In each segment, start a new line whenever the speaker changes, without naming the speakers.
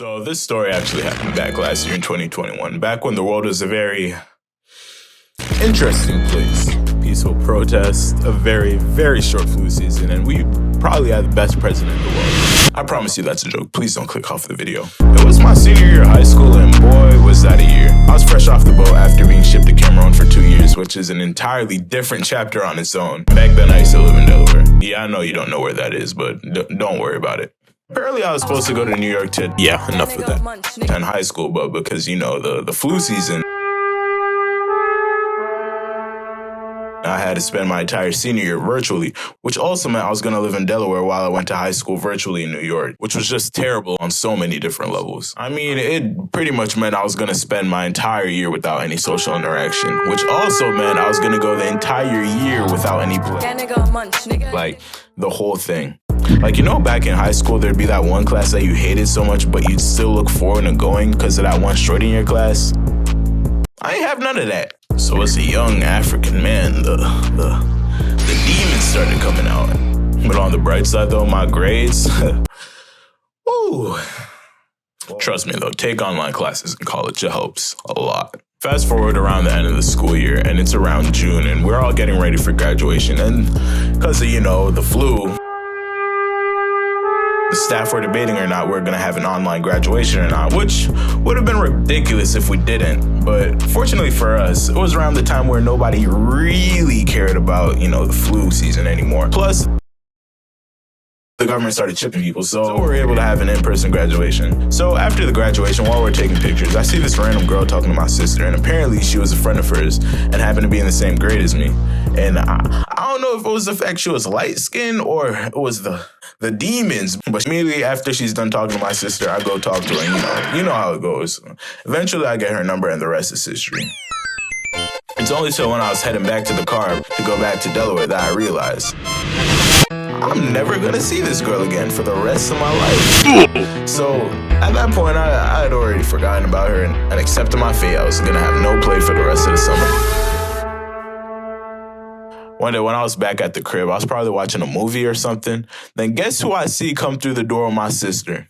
So this story actually happened back last year in 2021, back when the world was a very interesting place. Peaceful protest, a very, very short flu season, and we probably had the best president in the world. I promise you that's a joke. Please don't click off the video. It was my senior year of high school, and boy, was that a year. I was fresh off the boat after being shipped to Cameroon for 2 years, which is an entirely different chapter on its own. Back then, I used to live in Delaware. Yeah, I know you don't know where that is, but don't worry about it. Apparently, I was supposed to go to New York to, enough of that, in high school, but because, the flu season, I had to spend my entire senior year virtually, which also meant I was going to live in Delaware while I went to high school virtually in New York, which was just terrible on so many different levels. I mean, it pretty much meant I was going to spend my entire year without any social interaction, which also meant I was going to go the entire year without any play. Like, the whole thing. Like, back in high school, there'd be that one class that you hated so much, but you'd still look forward to going because of that one shorty in your class. I ain't have none of that. So as a young African man, the demons started coming out. But on the bright side, though, my grades, woo. Trust me, though, take online classes in college. It helps a lot. Fast forward around the end of the school year, and it's around June, and we're all getting ready for graduation. And because of, the flu, the staff were debating or not we're going to have an online graduation or not, which would have been ridiculous if we didn't. But fortunately for us, it was around the time where nobody really cared about, the flu season anymore. Plus, the government started chipping people, so we were able to have an in-person graduation. So after the graduation, while we're taking pictures, I see this random girl talking to my sister, and apparently she was a friend of hers and happened to be in the same grade as me. And I don't know if it was the fact she was light-skinned or it was the demons. But immediately after she's done talking to my sister, I go talk to her. You know how it goes. Eventually, I get her number, and the rest is history. It's only till when I was heading back to the car to go back to Delaware that I realized I'm never going to see this girl again for the rest of my life. So at that point, I had already forgotten about her and accepted my fate. I was going to have no play for the rest of the summer. One day when I was back at the crib, I was probably watching a movie or something. Then guess who I see come through the door with my sister?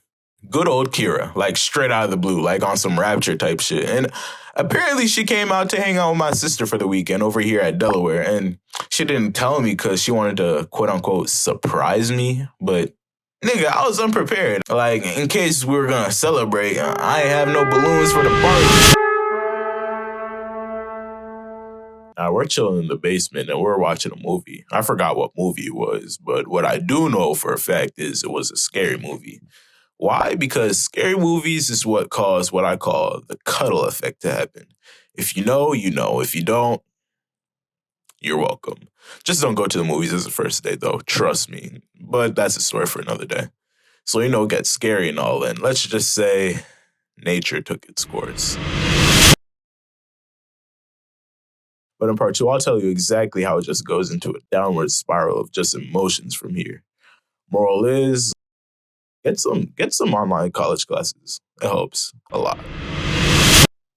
Good old Kira, like straight out of the blue, like on some Rapture type shit. And apparently she came out to hang out with my sister for the weekend over here at Delaware. And she didn't tell me because she wanted to, quote unquote, surprise me. But nigga, I was unprepared. Like, in case we were going to celebrate, I ain't have no balloons for the party. Now, we're chilling in the basement and we're watching a movie. I forgot what movie it was, but what I do know for a fact is it was a scary movie. Why? Because scary movies is what cause what I call the cuddle effect to happen. If you know, you know. If you don't, you're welcome. Just don't go to the movies as a first date, though. Trust me. But that's a story for another day. So, it gets scary and all, and let's just say nature took its course. But in part 2, I'll tell you exactly how it just goes into a downward spiral of just emotions from here. Moral is, get some online college classes. It helps a lot.